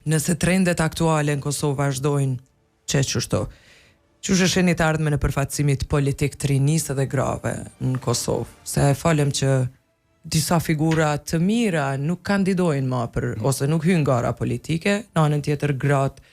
nëse trendet aktuale në Kosovë vazhdojnë qështu, qështë është një të ardhme në përfaqësimit politik të rinisë dhe grave në Kosovë? Se falem që disa figura të mira nuk kandidojnë ma ose nuk hynë gara politike, në anën tjetër gratë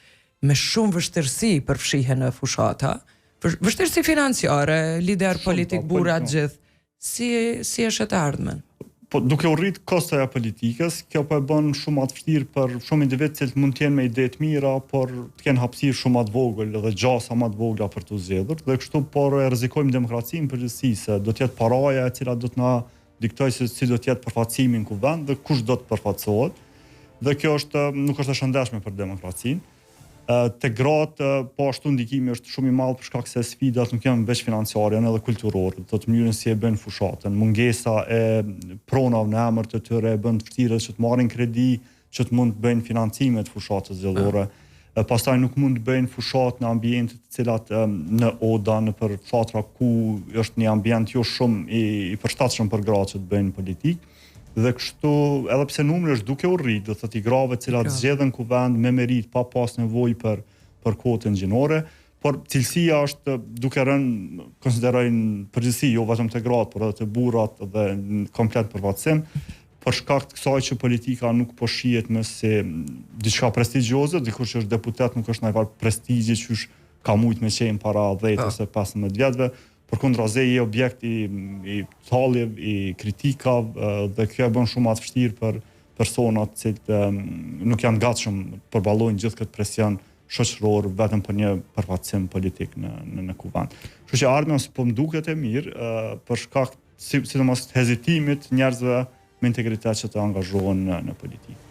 me shumë vështërsi përfshihen në fushata, vështërsi financiare, lider politik, burat gjithë, si është të ardhmen? Po duke u rrit kostoja politikës, kjo po e bën shumë atë vështirë për shumë individ që mund të jenë me ide të mira, por të kenë hapësirë shumë atë vogël dhe gjasa më të vogla për të zgjedhur, dhe kështu por e rrezikojmë demokracinë përgjithësi, se do të jetë paraja e cila do të na diktojë si do të jetë përfaqësimi në kuvend dhe kush do të përfaqësohet. Dhe kjo nuk është e shëndetshme për demokracinë. Te gratë, po ashtu ndikimi është shumë i madh për shkak se sfidat nuk janë veç financiare, janë edhe kulturore, do të mënyrën si e bën fushatën, mungesa e pronave në emër të tyre e bën të vështirë që të marrin kredi, që të mund të bëjnë financime të fushatës zgjedhore. Pastaj nuk mund të bëjnë fushat në ambiente të cilat në oda, në për fshatra ku është një ambient jo shumë i përshtatshëm për gratë që të bëjnë politikë. Dhe kështu, edhe pse numri është duke u rrit, do thotë i grave të cilat zgjedhen kuvend me merit pa pas nevojë për kvotën gjinore, por cilësia është duke rënë konsiderojnë përgjithësi jo vetëm të gratë, por edhe të burrat dhe në komplet përfaqësim, për shkak të kësaj që politika nuk po shihet më si diçka prestigjioze, dikush që është deputet nuk është ndonjëvar prestigji që ka mujt me qenë para 10 ose 15 vjetëve. Përkundrazi je objekt i talljev, i kritikave, dhe kjo e bën shumë atë vështirë për personat që nuk janë gatshëm përballojnë gjithë këtë presion shoqëror vetëm për një përfaqësim politik në kuvend. Kështu që ardhmja po më duket e mirë për shkak sidomos të hezitimit njerëzve me integritet që të angazhohen në politikë.